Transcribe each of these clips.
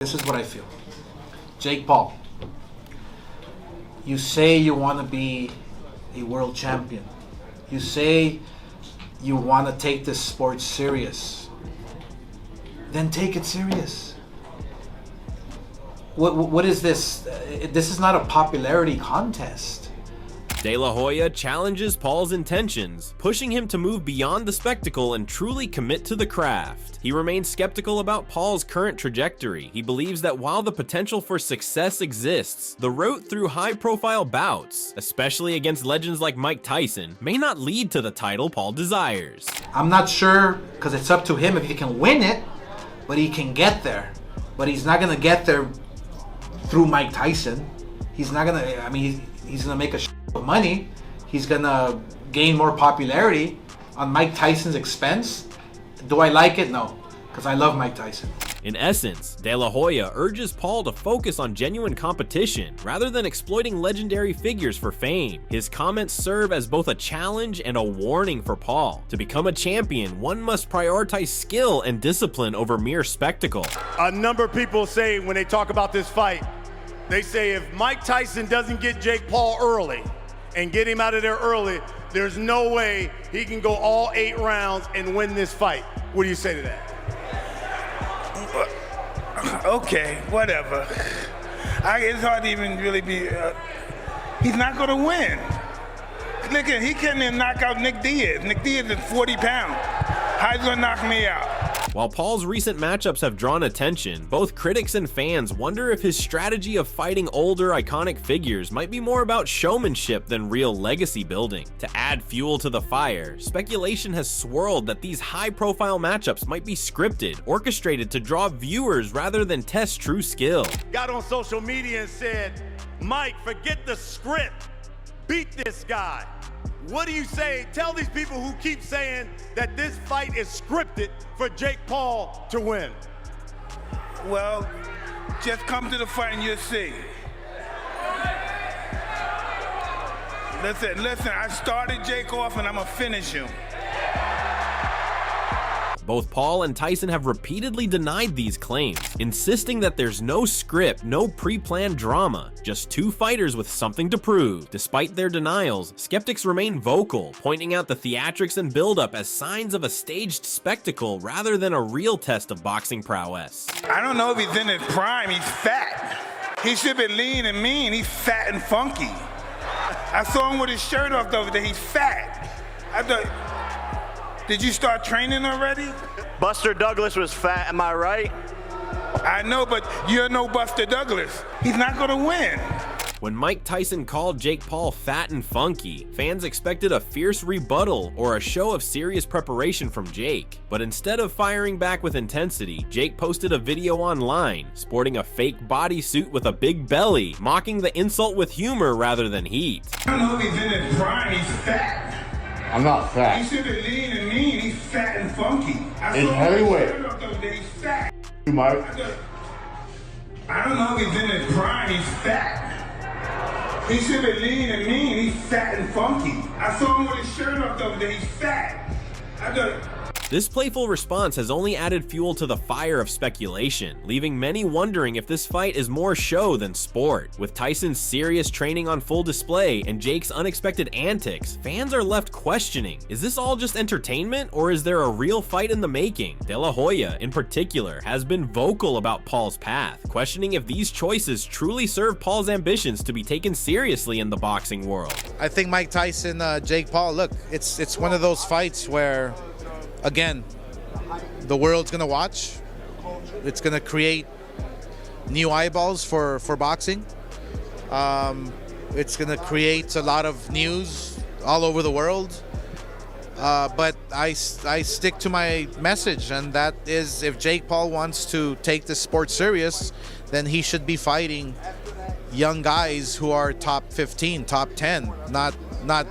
This is what I feel. Jake Paul, you say you want to be a world champion. You say you want to take this sport serious. Then take it serious. What is this? This is not a popularity contest. De La Hoya challenges Paul's intentions, pushing him to move beyond the spectacle and truly commit to the craft. He remains skeptical about Paul's current trajectory. He believes that while the potential for success exists, the route through high-profile bouts, especially against legends like Mike Tyson, may not lead to the title Paul desires. I'm not sure, because it's up to him if he can win it, but he can get there. But he's not going to get there through Mike Tyson. He's not going to, he's going to make a shit of money. He's going to gain more popularity on Mike Tyson's expense. Do I like it? No, because I love Mike Tyson. In essence, De La Hoya urges Paul to focus on genuine competition rather than exploiting legendary figures for fame. His comments serve as both a challenge and a warning for Paul. To become a champion, one must prioritize skill and discipline over mere spectacle. A number of people say when they talk about this fight, they say if Mike Tyson doesn't get Jake Paul early and get him out of there early, there's no way he can go all 8 rounds and win this fight. What do you say to that? Okay, whatever. It's hard to even really be. He's not going to win. Look at, he can't even knock out Nick Diaz. Nick Diaz is 40 pounds. How's he going to knock me out? While Paul's recent matchups have drawn attention, both critics and fans wonder if his strategy of fighting older, iconic figures might be more about showmanship than real legacy building. To add fuel to the fire, speculation has swirled that these high-profile matchups might be scripted, orchestrated to draw viewers rather than test true skill. Got on social media and said, Mike, forget the script. Beat this guy. What do you say? Tell these people who keep saying that this fight is scripted for Jake Paul to win. Well, just come to the fight and you'll see. Listen, I started Jake off and I'm gonna finish him. Both Paul and Tyson have repeatedly denied these claims, insisting that there's no script, no pre-planned drama, just 2 fighters with something to prove. Despite their denials, skeptics remain vocal, pointing out the theatrics and buildup as signs of a staged spectacle rather than a real test of boxing prowess. I don't know if he's in his prime, he's fat. He should be lean and mean, he's fat and funky. I saw him with his shirt off the other day, he's fat. I thought, did you start training already? Buster Douglas was fat, am I right? I know, but you're no Buster Douglas. He's not gonna win. When Mike Tyson called Jake Paul fat and funky, fans expected a fierce rebuttal or a show of serious preparation from Jake. But instead of firing back with intensity, Jake posted a video online, sporting a fake bodysuit with a big belly, mocking the insult with humor rather than heat. I don't know if he's in his prime, he's fat. I'm not fat. He should be lean and mean. He's fat and funky. He's heavyweight. He's fat. You might. I don't know if he's in his prime. He's fat. He should be lean and mean. He's fat and funky. I saw him with his shirt off the other day. He's fat. This playful response has only added fuel to the fire of speculation, leaving many wondering if this fight is more show than sport. With Tyson's serious training on full display and Jake's unexpected antics, fans are left questioning, is this all just entertainment or is there a real fight in the making? De La Hoya, in particular, has been vocal about Paul's path, questioning if these choices truly serve Paul's ambitions to be taken seriously in the boxing world. I think Mike Tyson, Jake Paul, look, it's one of those fights where, again, the world's gonna watch. It's gonna create new eyeballs for boxing. It's gonna create a lot of news all over the world. But I stick to my message, and that is, if Jake Paul wants to take this sport serious, then he should be fighting young guys who are top 15, top 10, not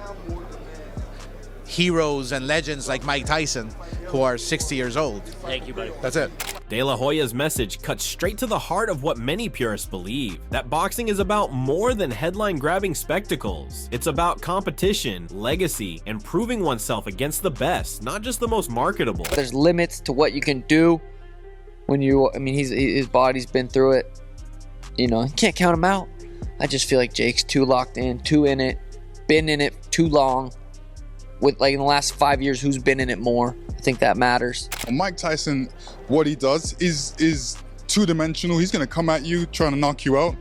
heroes and legends like Mike Tyson, who are 60 years old. Thank you, buddy. That's it. De La Hoya's message cuts straight to the heart of what many purists believe, that boxing is about more than headline-grabbing spectacles. It's about competition, legacy, and proving oneself against the best, not just the most marketable. There's limits to what you can do I mean, his body's been through it. You know, you can't count him out. I just feel like Jake's too locked in, too in it, been in it too long. With like in the last 5 years, who's been in it more? I think that matters. Mike Tyson, what he does is two-dimensional. He's gonna come at you, trying to knock you out.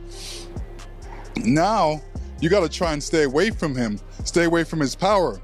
Now, you gotta try and stay away from him, stay away from his power.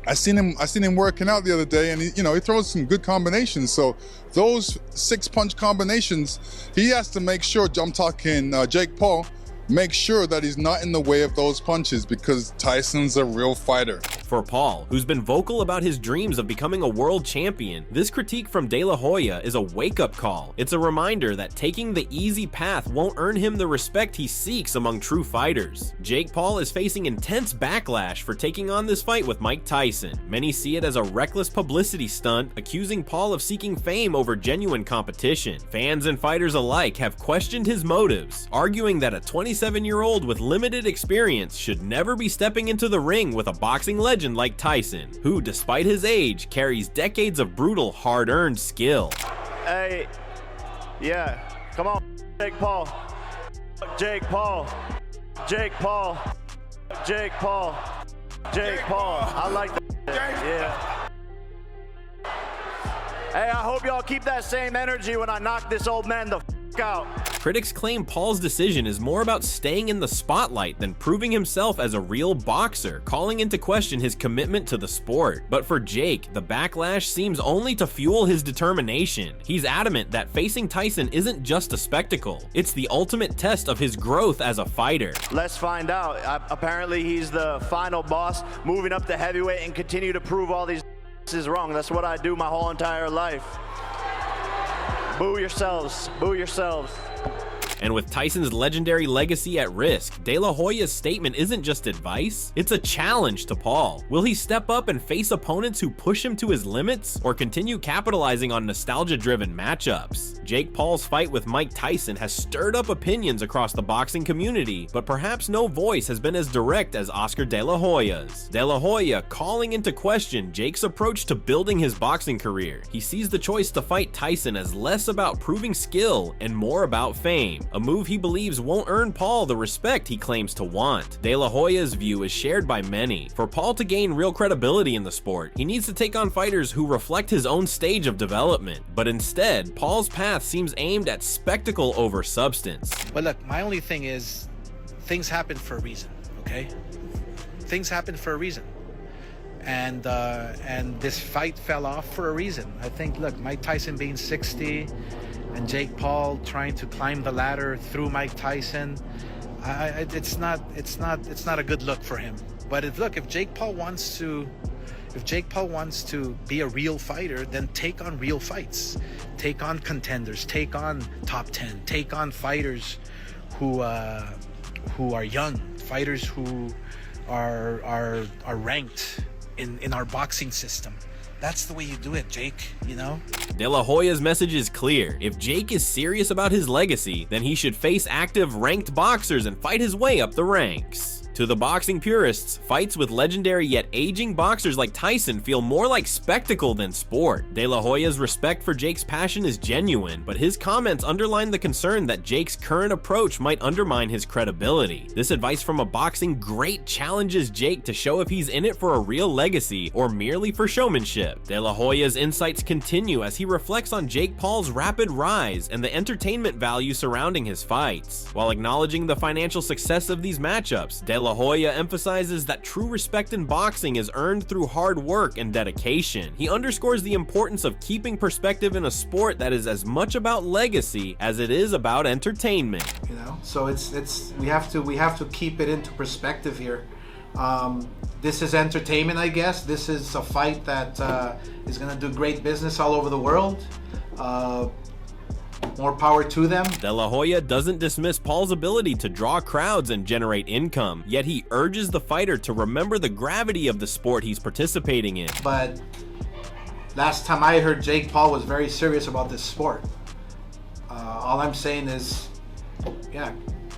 I seen him working out the other day, and he throws some good combinations. So those 6-punch combinations, he has to make sure. I'm talking Jake Paul. Make sure that he's not in the way of those punches, because Tyson's a real fighter. For Paul, who's been vocal about his dreams of becoming a world champion, this critique from De La Hoya is a wake-up call. It's a reminder that taking the easy path won't earn him the respect he seeks among true fighters. Jake Paul is facing intense backlash for taking on this fight with Mike Tyson. Many see it as a reckless publicity stunt, accusing Paul of seeking fame over genuine competition. Fans and fighters alike have questioned his motives, arguing that a 27-year-old with limited experience should never be stepping into the ring with a boxing legend like Tyson, who, despite his age, carries decades of brutal, hard-earned skill. Hey, yeah, come on, Jake Paul. Jake Paul. Jake Paul. Jake Paul. Jake Paul. I like that. Yeah. Hey, I hope y'all keep that same energy when I knock this old man the f out. Critics claim Paul's decision is more about staying in the spotlight than proving himself as a real boxer, calling into question his commitment to the sport. But for Jake, the backlash seems only to fuel his determination. He's adamant that facing Tyson isn't just a spectacle, it's the ultimate test of his growth as a fighter. Let's find out. Apparently he's the final boss, moving up to heavyweight and continue to prove all these is wrong. That's what I do my whole entire life. Boo yourselves. Boo yourselves. And with Tyson's legendary legacy at risk, De La Hoya's statement isn't just advice, it's a challenge to Paul. Will he step up and face opponents who push him to his limits, or continue capitalizing on nostalgia-driven matchups? Jake Paul's fight with Mike Tyson has stirred up opinions across the boxing community, but perhaps no voice has been as direct as Oscar De La Hoya's. De La Hoya calling into question Jake's approach to building his boxing career. He sees the choice to fight Tyson as less about proving skill and more about fame, a move he believes won't earn Paul the respect he claims to want. De La Hoya's view is shared by many. For Paul to gain real credibility in the sport, he needs to take on fighters who reflect his own stage of development. But instead, Paul's path seems aimed at spectacle over substance. But look, my only thing is, things happen for a reason, okay? Things happen for a reason. And this fight fell off for a reason. I think, look, Mike Tyson being 60 and Jake Paul trying to climb the ladder through Mike Tyson, it's not a good look for him. But if Jake Paul wants to be a real fighter, then take on real fights, take on contenders, take on top 10, take on fighters who are young, fighters who are ranked in our boxing system. That's the way you do it, Jake, you know? De La Hoya's message is clear. If Jake is serious about his legacy, then he should face active ranked boxers and fight his way up the ranks. To the boxing purists, fights with legendary yet aging boxers like Tyson feel more like spectacle than sport. De La Hoya's respect for Jake's passion is genuine, but his comments underline the concern that Jake's current approach might undermine his credibility. This advice from a boxing great challenges Jake to show if he's in it for a real legacy or merely for showmanship. De La Hoya's insights continue as he reflects on Jake Paul's rapid rise and the entertainment value surrounding his fights. While acknowledging the financial success of these matchups, De La Hoya emphasizes that true respect in boxing is earned through hard work and dedication. He underscores the importance of keeping perspective in a sport that is as much about legacy as it is about entertainment. You know, so it's we have to keep it into perspective here. This is entertainment, I guess. This is a fight that is going to do great business all over the world. More power to them. De La Hoya doesn't dismiss Paul's ability to draw crowds and generate income, yet he urges the fighter to remember the gravity of the sport he's participating in. But last time I heard, Jake Paul was very serious about this sport. All I'm saying is, yeah,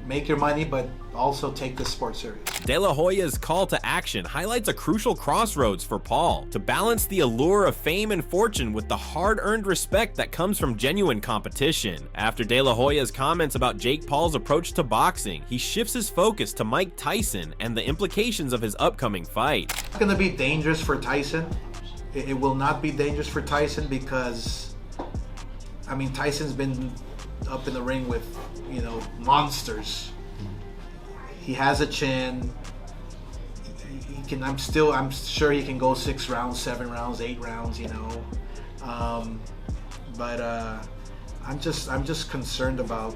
make your money, but also take this sport serious. De La Hoya's call to action highlights a crucial crossroads for Paul to balance the allure of fame and fortune with the hard-earned respect that comes from genuine competition. After De La Hoya's comments about Jake Paul's approach to boxing, he shifts his focus to Mike Tyson and the implications of his upcoming fight. It's going to be dangerous for Tyson. It will not be dangerous for Tyson because, I mean, Tyson's been up in the ring with, you know, monsters. He has a chin. He can. I'm sure he can go 6 rounds, 7 rounds, 8 rounds. You know, I'm just concerned about,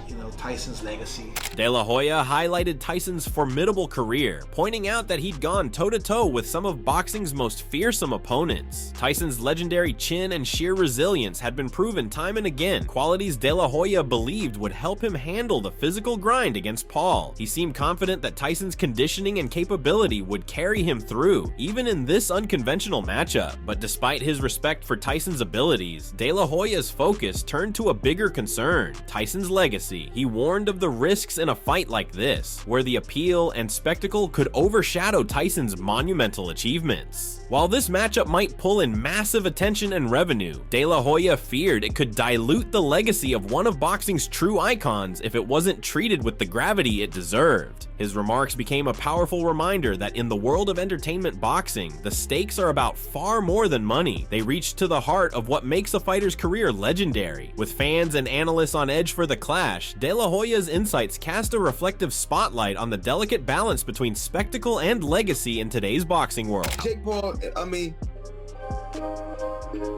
you know, Tyson's legacy. De La Hoya highlighted Tyson's formidable career, pointing out that he'd gone toe-to-toe with some of boxing's most fearsome opponents. Tyson's legendary chin and sheer resilience had been proven time and again, qualities De La Hoya believed would help him handle the physical grind against Paul. He seemed confident that Tyson's conditioning and capability would carry him through, even in this unconventional matchup. But despite his respect for Tyson's abilities, De La Hoya's focus turned to a bigger concern: Tyson's legacy. He warned of the risks in a fight like this, where the appeal and spectacle could overshadow Tyson's monumental achievements. While this matchup might pull in massive attention and revenue, De La Hoya feared it could dilute the legacy of one of boxing's true icons if it wasn't treated with the gravity it deserved. His remarks became a powerful reminder that in the world of entertainment boxing, the stakes are about far more than money. They reach to the heart of what makes a fighter's career legendary. With fans and analysts on edge for the clash, De La Hoya's insights cast a reflective spotlight on the delicate balance between spectacle and legacy in today's boxing world. Jake Paul, I mean,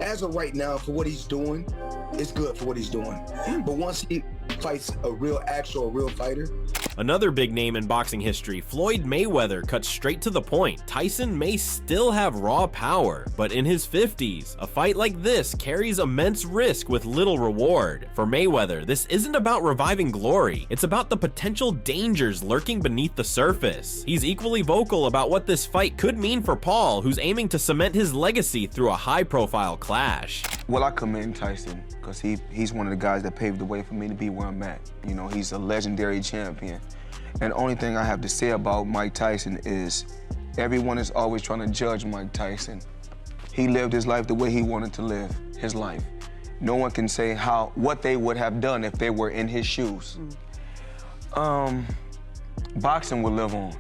as of right now, for what he's doing, it's good for what he's doing. But once he fights a real fighter. Another big name in boxing history, Floyd Mayweather, cuts straight to the point. Tyson may still have raw power, but in his 50s, a fight like this carries immense risk with little reward. For Mayweather, this isn't about reviving glory, it's about the potential dangers lurking beneath the surface. He's equally vocal about what this fight could mean for Paul, who's aiming to cement his legacy through a high-profile clash. Well, I commend Tyson because he's one of the guys that paved the way for me to be where I'm at. You know, he's a legendary champion. And the only thing I have to say about Mike Tyson is everyone is always trying to judge Mike Tyson. He lived his life the way he wanted to live his life. No one can say what they would have done if they were in his shoes. Boxing will live on.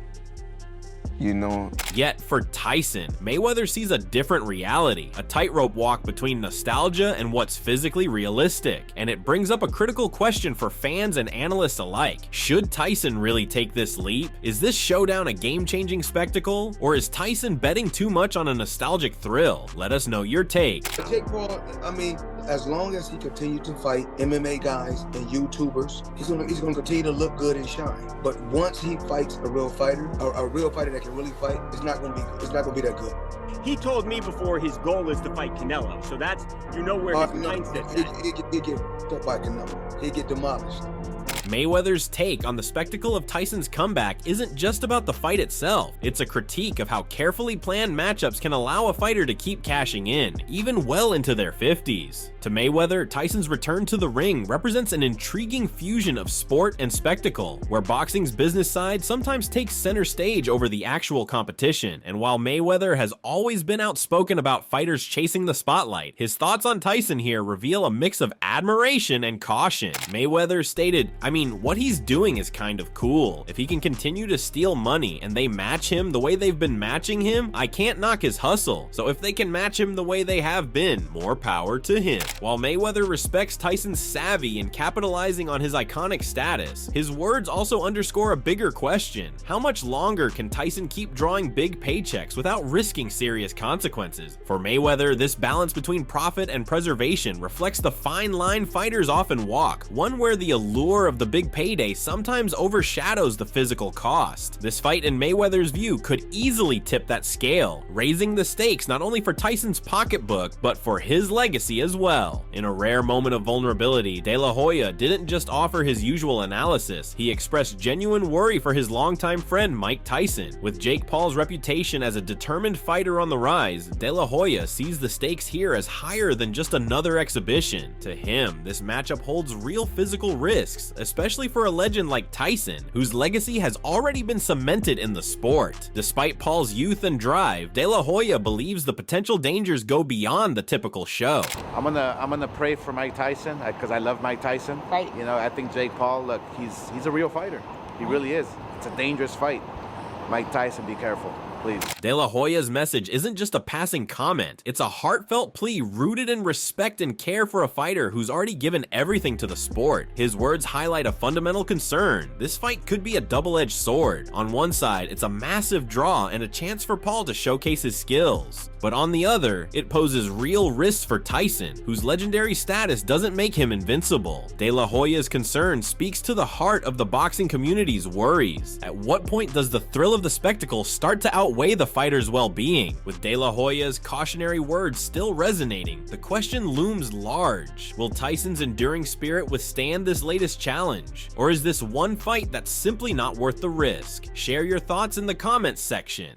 You know. Yet for Tyson, Mayweather sees a different reality, a tightrope walk between nostalgia and what's physically realistic. And it brings up a critical question for fans and analysts alike. Should Tyson really take this leap? Is this showdown a game-changing spectacle? Or is Tyson betting too much on a nostalgic thrill? Let us know your take. Jake Paul, I mean, as long as he continues to fight MMA guys and YouTubers, he's gonna continue to look good and shine. But once he fights a real fighter that can really fight, it's not gonna be that good. He told me before his goal is to fight Canelo, so that's, you know, where his mindset's at. He get tough by Canelo. He get demolished. Mayweather's take on the spectacle of Tyson's comeback isn't just about the fight itself. It's a critique of how carefully planned matchups can allow a fighter to keep cashing in, even well into their 50s. To Mayweather, Tyson's return to the ring represents an intriguing fusion of sport and spectacle, where boxing's business side sometimes takes center stage over the actual competition. And while Mayweather has always been outspoken about fighters chasing the spotlight, his thoughts on Tyson here reveal a mix of admiration and caution. Mayweather stated, "I mean, what he's doing is kind of cool. If he can continue to steal money and they match him the way they've been matching him, I can't knock his hustle. So if they can match him the way they have been, more power to him." While Mayweather respects Tyson's savvy in capitalizing on his iconic status, his words also underscore a bigger question. How much longer can Tyson keep drawing big paychecks without risking serious consequences? For Mayweather, this balance between profit and preservation reflects the fine line fighters often walk, one where the allure of the big payday sometimes overshadows the physical cost. This fight, in Mayweather's view, could easily tip that scale, raising the stakes not only for Tyson's pocketbook, but for his legacy as well. In a rare moment of vulnerability, De La Hoya didn't just offer his usual analysis, he expressed genuine worry for his longtime friend Mike Tyson. With Jake Paul's reputation as a determined fighter on the rise, De La Hoya sees the stakes here as higher than just another exhibition. To him, this matchup holds real physical risks, especially especially for a legend like Tyson, whose legacy has already been cemented in the sport. Despite Paul's youth and drive, De La Hoya believes the potential dangers go beyond the typical show. I'm gonna pray for Mike Tyson because I love Mike Tyson. Right. You know, I think Jake Paul, look, he's a real fighter. He really is. It's a dangerous fight. Mike Tyson, be careful, please. De La Hoya's message isn't just a passing comment, it's a heartfelt plea rooted in respect and care for a fighter who's already given everything to the sport. His words highlight a fundamental concern. This fight could be a double-edged sword. On one side, it's a massive draw and a chance for Paul to showcase his skills. But on the other, it poses real risks for Tyson, whose legendary status doesn't make him invincible. De La Hoya's concern speaks to the heart of the boxing community's worries. At what point does the thrill of the spectacle start to outweigh the fighter's well-being? With De La Hoya's cautionary words still resonating, the question looms large. Will Tyson's enduring spirit withstand this latest challenge? Or is this one fight that's simply not worth the risk? Share your thoughts in the comments section.